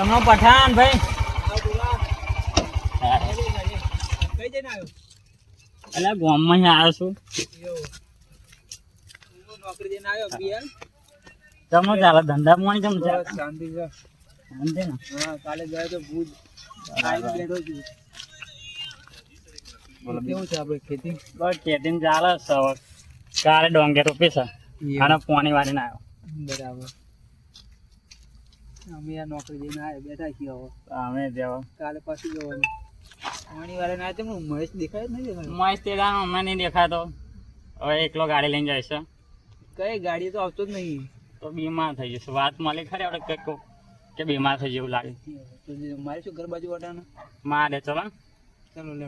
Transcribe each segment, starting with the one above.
રામનો પઠાણ ભાઈ. કઈ જઈને આવ્યો? એટલે ગામમાં આવ્યો છું. નોકરી જઈને આવ્યો બિયાર. તમે ચાલે ધંધા માં કેમ છે? શાંતિ છે. શાંતિ ને? હા, કાલે ગયો તો ભુજ આવીને બેઠો છું. બોલો કેવું છે આપણે ખેતી? બસ ખેતી ચાલે છે. કાલે ડોંગર રોપી છે અને પાણી વાળીને આવ્યો. બરાબર. અમે આ નોકરી જઈને આવ્યા બેઠા છીએ હવે. અમે જેવા કાલે પાછું જવાનું. પાણી વાળા ના તેમ મહેશ દેખાય જ નહીં દેખાય. મસ્ત તેદાનો અમને નહીં દેખાતો. હવે એકલો ગાડી લઈને જાય છે. કઈ ગાડી તો આવતો જ નહીં. તો બીમાર થઈ જશે. વાત મળી ખરી આપણે કંઈક કે બીમાર થઈ જેવું લાગે. તો મારે શું ઘર બાજુ વાટાનું? મારે ચલો ચાલો લે.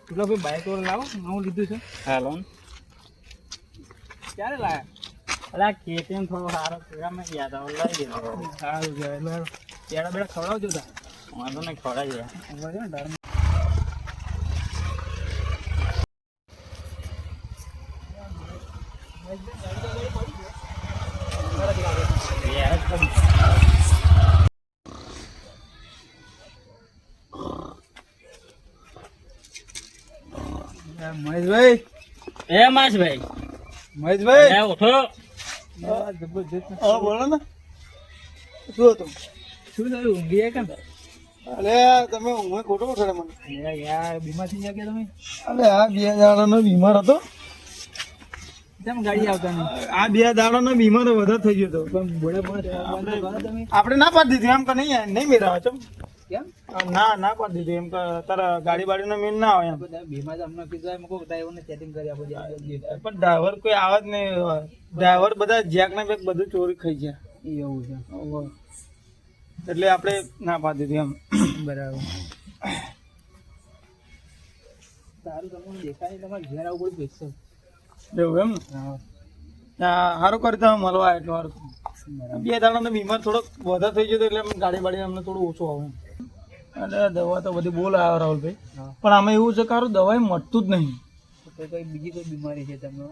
પેલો ભાઈ બાઈક વાળો લાવો નવું લીધું છે. હેલો ક્યારે લાયા? અલા ખેતી થોડો સારો અમે ગયા હતા લઈ ગયો. સારું કહેવાય. પેડા બેડા ખવડાવજો તા. વાંધો નહીં ખવડાવી જાય. મહેશભાઈ, એ માસભાઈ મહેશભાઈ ઉઠો. જબરજસ્ત. હા બોલો ને. શું હતું? શું થયું? ઊંઘી ગયા કેમ? અરે તમે ઊંઘમાં ખોટો ઉઠાડે મને. યાર બીમાર થઈ ગયા કે તમે? અરે આ 2 દાડાનો બીમાર હતો. કેમ ગાડી આવતા નહીં? આ 2 દાડાનો બીમાર વધારે થઈ ગયો હતો. પણ બોડા આપણે ના પાડી દીધી એમ કે નહીં મેળાવે છે. કેમ? ના પાડી દીધી એમ કે તારા ગાડી બાડીનો મેન ના આવે એમ. બીમાર અમને કીધું એમ કોઈ ડ્રાઈવરને સેટિંગ કરી આપો. પણ ડ્રાઈવર કોઈ આવે જ નહીં. ડ્રાઈવર બધા જેક ને બેક બધું ચોરી ખાઈ ગયા. એવું છે. એટલે આપણે ના પાડી દીધી એમ. બરાબર. સારું તમને દેખાય તમારે ઘેર આવું બધું બેસશે. એવું એમ ને? હા સારું કરી તમે મળવા એટલું સારું. 2 દાડાનો બીમાર થોડોક વધારે થઈ ગયો એટલે ગાડી બાડી અમને થોડું ઓછું આવે. એટલે દવા તો બધી બહુ લાવ્યો રાહુલભાઈ. પણ આમાં એવું છે કારું દવાઈ મળતું જ નહીં. બીજી કોઈ બીમારી છે તમે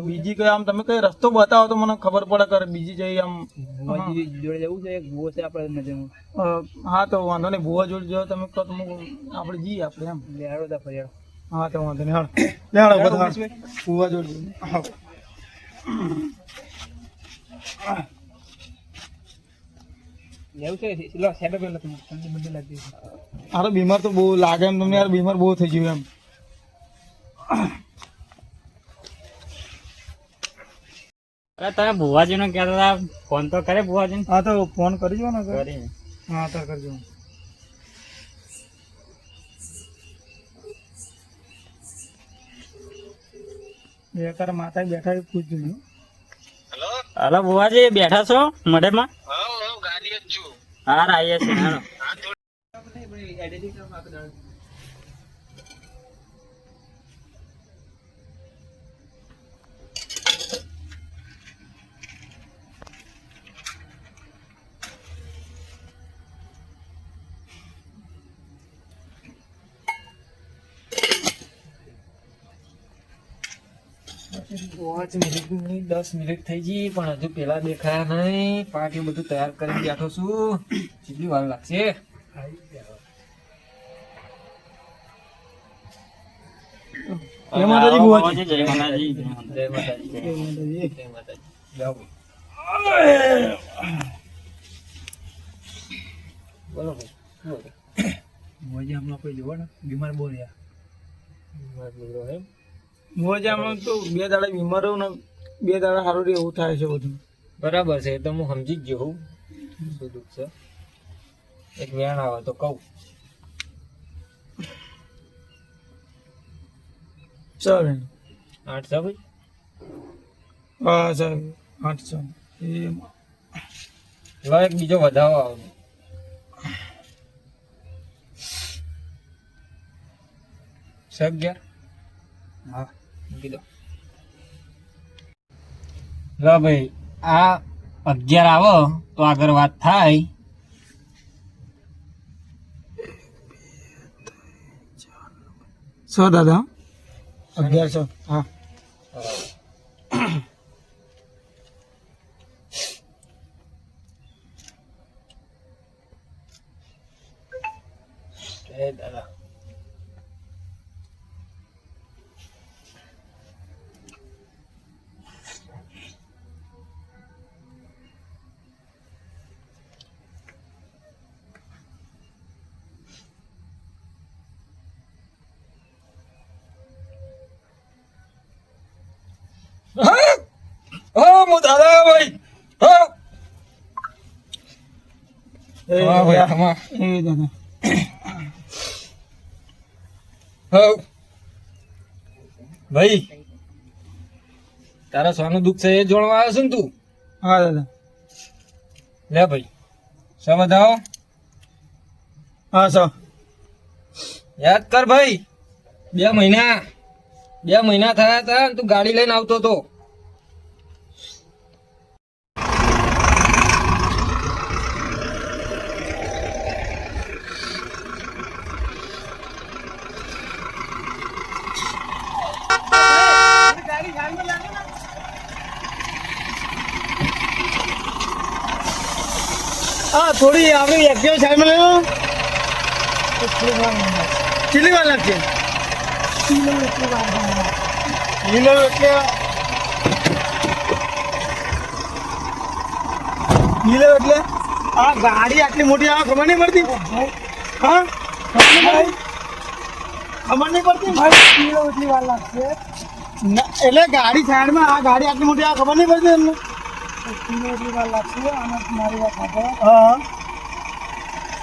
બીજી કઈ આમ તમે કઈ રસ્તો બતાવો તો મને ખબર પડે કરે. બીજી જઈ આમ જોડે જવું છે. ભૂવો છે આપણે નજરમાં. હા તો વાંધો નહીં. ભૂવા જોડે જો તમે કહો તો આપણે જઈએ આપણે એમ લેહાડો તા ફરિયાડો. હા તો વાંધો નહીં. લેહાડો બધા ભૂવા જોડે. લેવું છે લો સેટઅપ પેલા તમે ઠંડી બંડી લાગતી. અરે બીમાર તો બહુ લાગે એમ તમને યાર. બીમાર બહુ થઈ ગયું એમ. અરે તમે ભુવાજી નો કહેતા હતા ફોન તો કરે ભુવાજી. હા તો ફોન કરજો ને. કરી. હા તો કરજો. બેકાર માતા બેઠા પૂછજો. હલો ભુવાજી બેઠા છો મઢેમાં? હા ગાડી જ છું. હા આવીએ છીએ. હાલો. પાંચ મિનિટની 10 મિનિટ થઈ ગઈ પણ હજુ પેલા દેખાયા નહીં. પાર્ટી બધું તૈયાર કરીને બેઠો છું. કેટલી વાર લાગશે? જય માતાજી ભુવાજી. જય માતાજી. જય માતાજી. જય માતાજી. જય માતાજી. જાઓ બોલો ભાઈ. ભુવાજી હમણાં કોઈ જોવો ને બીમાર બહુ રહ્યા. બીમાર બોલો એમ. મોજામાં તો 2 દાડા બીમાર રહું ને 2 દાડા સારું રહે એવું થાય છે બધું. બરાબર છે. તો હું સમજી જ ગયો શું દુઃખ છે. એક વેણ આવે તો કહું. ચાલ 800 ભાઈ. હા સાહેબ 800. લો એક બીજો વધાવો આવે. સબ ગયા. હા મૂકી દો. લો ભાઈ આ 11 આવો તો આગળ વાત થાય. દાદા 1100. હા દાદા. હા હું દાદા ભાઈ હા ભાઈ દાદા હા ભાઈ તારા સોનું દુઃખ છે એ જોડવા આવ્યો છે ને તું? હા દાદા. લે ભાઈ સો બતાવો. હા સો યાદ કર ભાઈ 2 મહિના થયા હતા તું ગાડી લઈને આવતો હતો. હા થોડી આપણી એક્ટિવા સાઈડમાં લેવો. કેટલી વાર લાગશે? કિલો એટલે આ ગાડી આટલી મોટી આવે ખબર નહીં પડતી? હા ખબર નહીં પડતી કિલો એટલી વાર લાગશે એટલે ગાડી સાઈડમાં આ ગાડી આટલી મોટી આવે ખબર નહીં પડતી એમને કિલો એટલી વાર લાગશે. અને મારી વાત સાંભળો. હા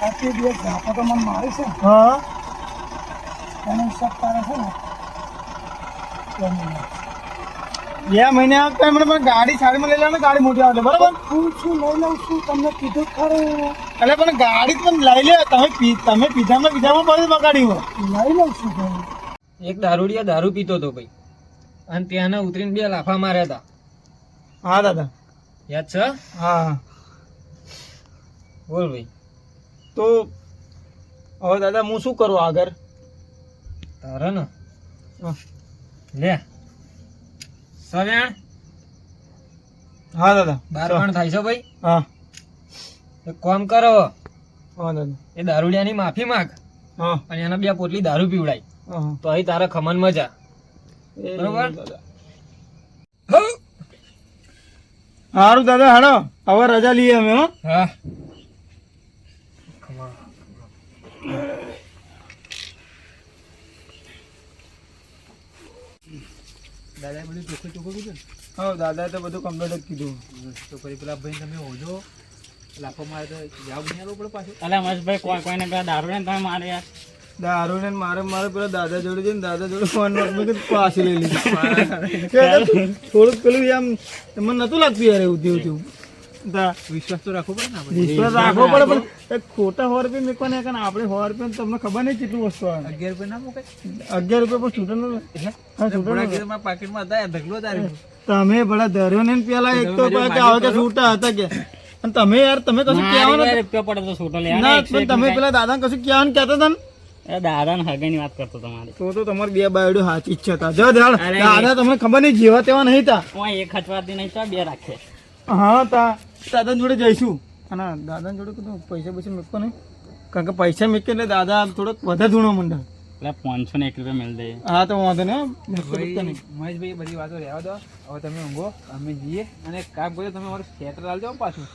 આટલી દિવસ ઝાપો તો મને મારે છે. હા એનો હિસાબ તારે છે ને 2 મહિને આવતા મને ગાડી સાઈડમાં લઈ લેવાની ગાડી મોટી આવે બરાબર. હું શું લઈ લઉં છું તમને કીધું ખરું. એટલે પણ ગાડી પણ લઈ લે તમે પીધામાં પડે બગાડી હોય લઈ લઉં છું ભાઈ. એક દારૂડિયા દારૂ પીતો હતો ભાઈ અને ત્યાંના ઉતરીને 2 લાફા માર્યા હતા. હા દાદા યાદ છે? હા બોલ ભાઈ. તો હવે દાદા હું શું કરું આગળ? તારે ને લે સવ્યાણ. હા દાદા 12 પણ થાય છે ભાઈ. હા એક કામ કરો. હા દાદા એ દારૂડિયાની માફી માંગ અને એના 2 પોટલી દારૂ પીવડાય તો અહીં તારા ખમન મજા. બરોબર સારું દાદા હાલો હવે રજા લઈએ અમે. હા દાદા બધું ચોખ્ખું કીધું. હા દાદા તો બધું કમ્પ્લીટ જ કીધું. તો પછી પેલા ભાઈ તમે હોજો લાફો મારે તો જવાબ નહીં આવવો પડે પાછું. અલા મહેશભાઈ કોઈને પેલા દારૂ ને તમે મારે યાર દારૂ ને મારે પેલા દાદા જોડે જઈને દાદા જોડે ફોન પાછી લઈ લીધું. થોડુંક પેલું આમ મને નતું લાગતું યાર એવું થયું. વિશ્વાસ તો રાખવો પડે ને. વિશ્વાસ રાખવો પડે પણ ખોટા 100 રૂપિયા મેકવાને આપણે 100 રૂપિયા તમને ખબર નહીં કેટલું વસ્તુ આવે. 11 રૂપિયા ના મૂકે. 11 રૂપિયા પણ છૂટા પાકીટમાં હતા ઢગલો તમે ભલા ધર્યો ને પેલા એક તો કે છૂટા હતા કે અને તમે યાર તમે કશું કહેવાનું રૂપિયા પડે તો છૂટો લે ના પણ તમે પેલા દાદા કશું કહેવાનું કહેતા હતા ને દાદા ને હગાની વાત કરતો તમારી તો તમારી 2 બાયડો સાચી જ હતા. જો દાદા તમને ખબર નહીં જેવા તેવા નહીં હતા. એક હચવાતી નહીં તો 2 રાખે. હા દાદા જોડે જઈશું અને દાદા જોડે કીધું પૈસા મૂકો નહીં કારણ કે પૈસા મૂકે એટલે દાદા થોડોક વધારે ધૂણો મંડળ એટલે 501 રૂપિયા મિલ દે. હા તો વાંધો નહીં મહેશભાઈ બધી વાતો રહેવા દો. હવે તમે ઊંઘો અમે જઈએ અને કામ કર્યો તમે મારું થિયેટર લાવજો પાછું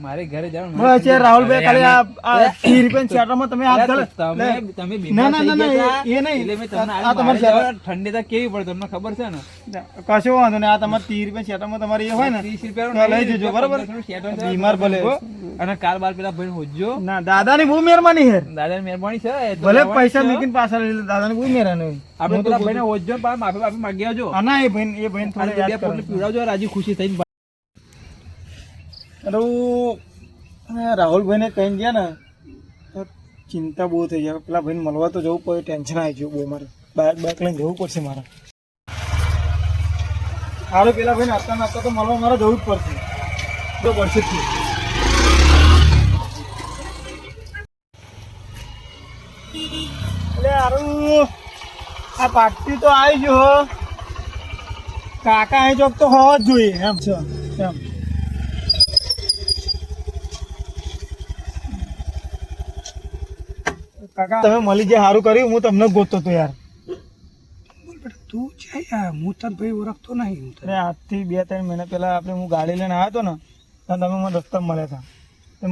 મારે ઘરે જવાનું. રાહુલભાઈ ખાલી આ 30 રૂપિયા થિયેટરમાં તમે હાથ ધરે તમે ઠંડી તો કેવી પડે તમને ખબર છે ને. કશો વાંધો નહીં. આ તમારે 30 રૂપિયા થિયેટરમાં તમારે એ હોય ને 30 રૂપિયા લઈ જજો બરોબર. બીમાર ભલે અને કાલ બાર પેલા ભાઈ હોજો ના દાદાની બહુ મહેરબાની છે. દાદાની મહેરબાની છે ભલે પૈસા મૂકીને પાછા લઈ લે દાદાની બહુ મહેરબાની. આપણે પેલા ભાઈને હોજો માફી માંગી આવજો. હા એ ભાઈ થોડી પીવડાવજો રાજી ખુશી થઈને. રાહુલભાઈ ને કઈ ગયા ને તો ચિંતા બહુ થઈ જાય. પેલા ભાઈને મળવા તો જવું પડે. ટેન્શન આવી ગયું બહુ મારે. બાઇક લઈને જવું પડશે મારે. હાલો પેલા ભાઈને આપતા તો મળવા મારે જવું જ પડશે. તો પડશે જ એટલે હારું આ પાર્ટી તો આવી ગયો. કાકા અહીં ચોક તો હોવા જ જોઈએ એમ છે એમ. કાકા તમે મળી જાય સારું કર્યું, હું તમને ગોતતો હતો યાર. તું છે યાર, હું તને ભાઈ ઓળખતો નહીં. હું તને આજથી 2-3 મહિના પહેલા આપણે હું ગાડી લઈને આવ્યો હતો ને, તો તમે મને રસ્તા મળ્યા હતા.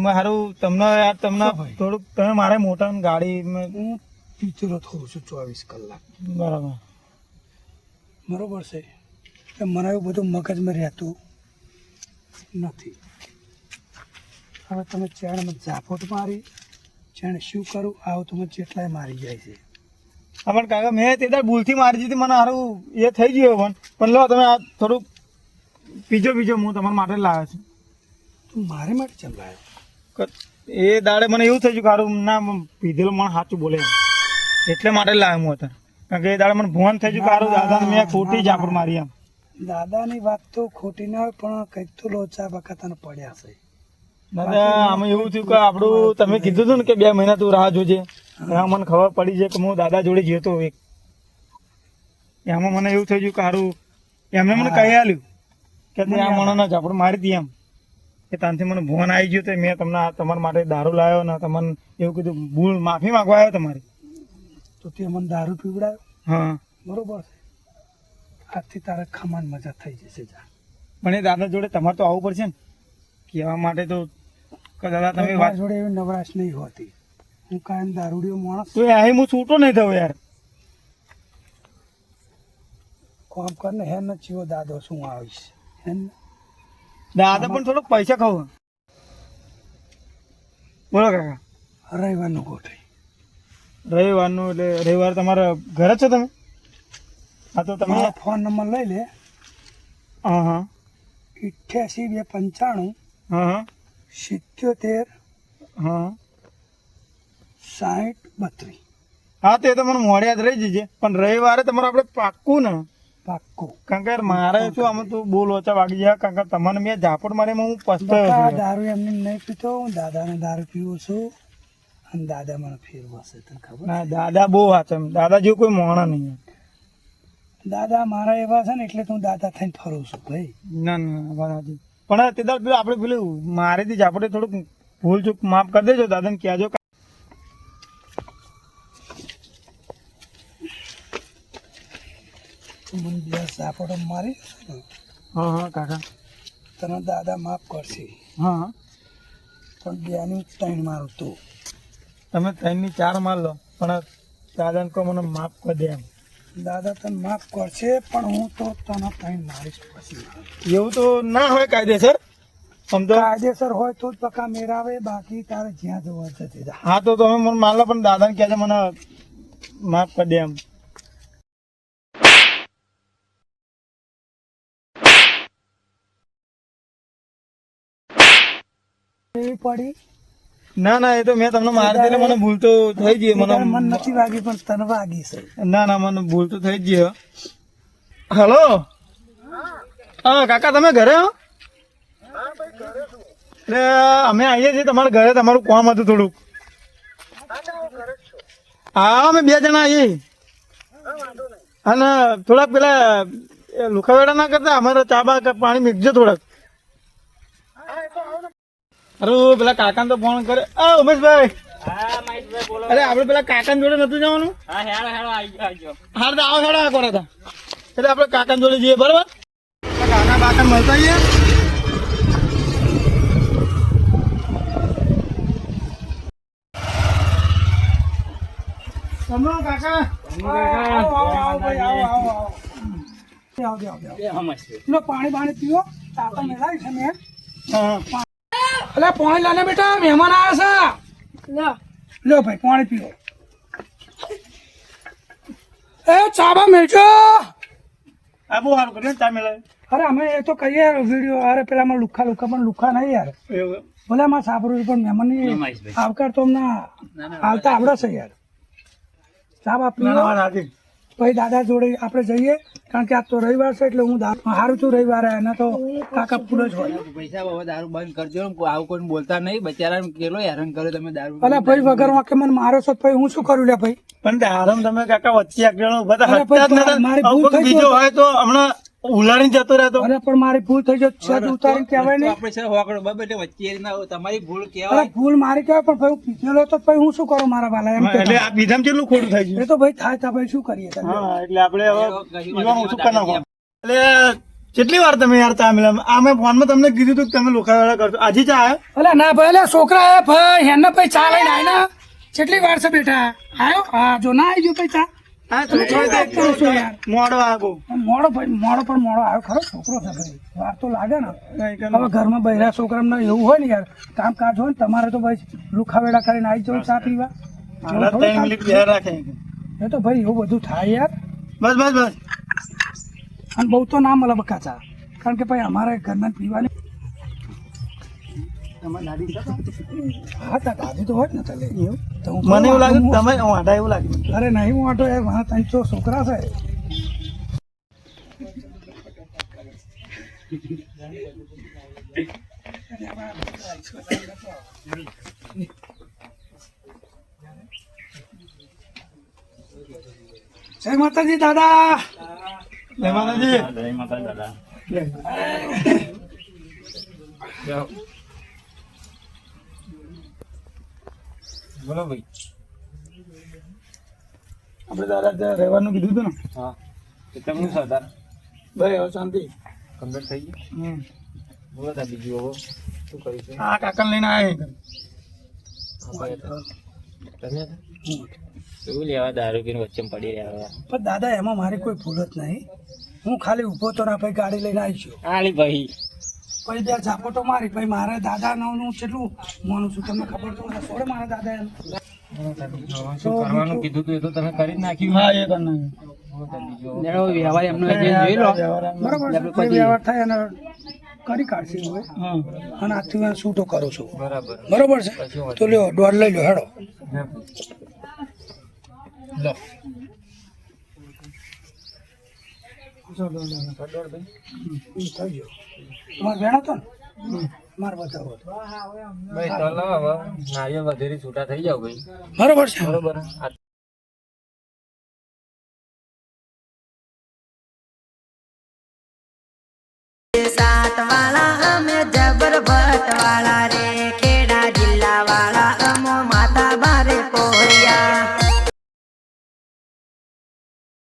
મેં સારું તમને યાર તમને થોડુંક તમે મારે મોટા ગાડી હું પીતરો થઉં છું 24 કલાક. બરાબર બરોબર છે. કે મને એવું બધું મગજમાં રહેતું નથી. હવે તમે ચેણમાં ઝાપટ મારી, ચેણ શું કરું આવું તમે જેટલાય મારી જાય છે. હા પણ કાકા મેં તે દાડ ભૂલથી મારી દીધી, મને સારું એ થઈ ગયું. પણ લો તમે આ થોડુંક પીજો હું તમારા માટે લાવ્યો છું. તું મારે માટે ચલાવ્યો. એ દાડે મને એવું થઈ ગયું સારું ના પીધેલું મને સાચું બોલે એટલે માટે લાવ્યો હું અત્યારે. કારણ કે એ દાડે મને ભોન થઈ ગયું સારું દાદાને મેં ખોટી ઝાપટ મારી એમ. દાદાની વાત તો ખોટી ના હોય, પણ કંઈક તો લોચા બકાતાને પડ્યા છે. દાદા આમાં એવું થયું કે આપણું તમે કીધું હતું ને કે 2 મહિના તું રાહ જોજે, એમાં મને ખબર પડી છે કે હું દાદા જોડે જતો એક. એમાં મને એવું થઈ ગયું કે સારું એમને મને કહી આલ્યું કે આ મણને ઝાપટ મારી હતી એમ. કે ત્યાંથી મને ફોન આવી ગયો તો મેં તમને તમારા માટે દારૂ લાવ્યો ને તમને એવું કીધું ભૂલ માફી માંગવા આવ્યો તમારી. તો તે મને દારૂ પીવડાયો. હા બરોબર છે. આજથી તારે ખમાન મજા થઈ જશે. જા પણ એ દાદા જોડે તમારે તો આવવું પડશે ને કહેવા માટે તો કે દાદા તમે વાત મારા જોડે એવી નવરાશ નહીં હોતી. હું કાયમ દારૂડિયો માણસ. તો અહીં હું છૂટો નહીં થયો યાર. કોમ કર ને હેન ચીવો દાદો શું આવીશ હેન. દાદા પણ થોડોક પૈસા ખાવ. બોલો કાકા. રવિવારનું ગોઠવી. રવિવારનું એટલે રવિવાર તમારા ઘરે જ છો તમે? હા તો તમે મારો ફોન નંબર લઈ લે. હા હા 88 295 હા હા 77 હા 60 32. હા તો એ તો મને મોડે યાદ રહી જજે. પણ રવિવારે તમારે આપણે પાક્કું ને? પાક્કું. કારણ કે મારે શું આમાં તો બહુ લોચા વાગી જાય. કારણ કે તમને મેં ઝાપટ મારી હું પસ્તાયો છું. દારૂ એમને નહીં પીતો. હું દાદાને દારૂ પીવું છું અને દાદા મને ફેરવશે. તને ખબર? ના દાદા બહુ હાચમ. દાદા જેવું કોઈ મોણા નહીં. દાદા મારા એવા છે ને એટલે હું દાદા થઈને ફરું છું ભાઈ. ના ના વાત સાચી. પણ તે દાડ પેલું આપણે પેલું મારેથી ઝાપટે થોડુંક ભૂલ ચૂક માફ કરી દેજો. દાદાને કહેજો. મને બે ઝાપટો મારી ને હા હા કાકા. તને દાદા માફ કરશે. હા હા પણ બેની 3 મારું તું. તમે 3 ની 4 માર લો પણ દાદાને કહો મને માફ કરી દે એમ. દાદા તને માફ કરશે પણ હું તો તને 3 મારીશ પછી. એવું તો ના હોય કાયદેસર. સમજો કાયદેસર હોય તો જ પક્કા મેળાવે. બાકી તારે જ્યાં જવું હોય તે જા. હા તો તમે મને માર લો પણ દાદાને કહેજો મને માફ કરી દે એમ. એવી પડી. ના ના એ તો મેં તમને મારી દીધેલી મને ભૂલ તો થઈ ગઈ. મને મને નથી વાગી પણ તને વાગી છે. ના ના મને ભૂલ તો થઈ જ ગઈ. હલો હા કાકા તમે ઘરે હો? એટલે અમે આવીએ છીએ તમારા ઘરે. તમારું કામ હતું થોડુંક. હા અમે 2 જણા આવીએ. અને થોડાક પેલા લુખાવેડા ના કરતા અમારે ચા બા પાણી મીકજો થોડાક. અરે પેલા કાકા તો ફોન કરે. ઉમેશભાઈ હા મહેશભાઈ બોલો. અરે આપડે પેલા કાકા જોડે નતું જવાનું? હા હેડો હેડો આવજો. હાર તો આવો હેડો આ હતા એટલે આપડે કાકા જોડે જઈએ. બરોબર કાકા બાકા મળતા આવીએ. કાકા લો પાણી બાણી પીવો. તાતા મેળાવી છે મેં. હા અલે પાણી લાને બેટા, મહેમાન આવ્યા છે. લો ભાઈ પાણી પીવો. એ ચાબા મેળજો. આ બહુ સારું કર્યું ચા મેળવે. અરે અમે એ તો કહીએ વિડીયો. અરે પેલા માં લુખા પણ લુખા નહીં યાર. એવું ભલે માં સાંભળ્યું પણ મહેમાનની આવકાર તો અમને હાલતા આવડે છે યાર. ચાબા ના પીવો. ના વાત સાચી. ભાઈ દાદા જોડે આપણે જઈએ. કારણ કે આજ તો રવિવાર છે એટલે હું હારું છું રવિવારે. એના તો કાકા પૂરો જ હોય. પૈસા બાબા દારૂ બંધ કરજો. આવું કોઈ બોલતા નહીં. બચારા કેટલો હેરાન કર્યો તમે દારૂ. અલા ભાઈ વગર વાંકે મને મારો છો ભાઈ હું શું કરું લે ભાઈ. પણ આરામ તમે કાકા વચ્ચે એક જણો ઉભા હતા. અરે હસતા જ ભાઈ, નતા. મારી આવું ભૂલ કોઈક થઈ બીજો ગઈ. હોય તો હમણાં ઉલાડીને જતો રહેતો. અરે પણ મારી ભૂલ થઈ જાય છત ઉતારીને કહેવાય તો નહીં. આપણે છે હોકડો બાબા એટલે વચ્ચે ના હોય. તમારી ભૂલ અરે કહેવાય. ભૂલ મારી કહેવાય પણ ભાઈ હું પીધેલો તો ભાઈ હું શું કરું મારા વાલા એમ એટલે કે આ બીજામાં કેટલું ખોટું થાય છે. એ તો ભાઈ થાય તો ભાઈ શું કરીએ તમે? હા એટલે આપણે હવે ઈવામાં ઓછું કરી નાખો. એટલે કેટલી વાર તમે યાર આ મેં ફોનમાં તમને કીધું હતું કે તમે લોખાવાળા કરશો. આજે ચા આવ્યો? અલે ના ભાઈ અલે છોકરા આયા ભાઈ હેને ભાઈ ચા લઈને આય ને કેટલી વાર છે બેટા આયો હા જો ના આવી ગયો ભાઈ ચા હા તમે થોડી વાત કરો છો યાર મોડો આગો. મોડો ભાઈ મોડો પણ મોડો આવ્યો ખરો છોકરો છે ભાઈ વાર તો લાગે ને હવે ઘરમાં બૈરા છોકરાને એવું હોય ને યાર કામકાજ હોય ને તમારે તો ભાઈ લુખાવેડા કરીને આવી જવું ચા પીવા મારા 3 મિનિટ ધ્યાન રાખે. એ તો ભાઈ એવું બધું થાય યાર બસ બસ બસ. અને બહુ તો ના મળે બકા ચા કારણ કે ભાઈ અમારે ઘરના પીવાની હા તા દાદી તો હોય ને તલે એવું તો હું મને એવું લાગે તમે વાંઢા એવું લાગે. અરે નહીં હું આટો યાર મારા 3 છોકરા છે જય માતાજી દાદા. જય માતાજી. જય માતા દાદા. બોલો ભાઈ. આપણે દાદા ત્યાં રહેવાનું કીધું હતું ને. હા તમને સરદાર ભાઈ હવે શાંતિ. કમ્પ્લીટ થઈ ગયું. બોલો તા બીજું હવે શું કરીશું? આ કાકા લઈને આવ્યા. તમે શું લેવા દારૂ પીને વચ્ચે પડી રહ્યા? પણ દાદા એમાં મારી કોઈ ભૂલ જ નહીં હું ખાલી ઊભો તો ના ભાઈ ગાડી લઈને આવી છું આલી ભાઈ પછી બે ઝાપટો મારી ભાઈ મારા દાદા નું કેટલું માનું છું તમને ખબર તો નથી. છોડે મારા દાદા એમ શું કરવાનું કીધું તું એ તો તમે કરી જ નાખ્યું. હા એ કરી નાખ્યું. વ્યવહાર એમનો જોઈ લો. બરાબર છે. કોઈ વ્યવહાર થાય અને કરી કાઢશે હવે હા અને આજથી હું છૂટો કરું છું બરાબર. બરોબર છે તો લ્યો દોડ લઈ લો હેડો લો થઈ ગયો તમારે ભેણ હતો ને મારે બતાવો ભાઈ તો હવે નારિયેળ વધેરી છૂટા થઈ જાવ ભાઈ બરોબર છે બરોબર.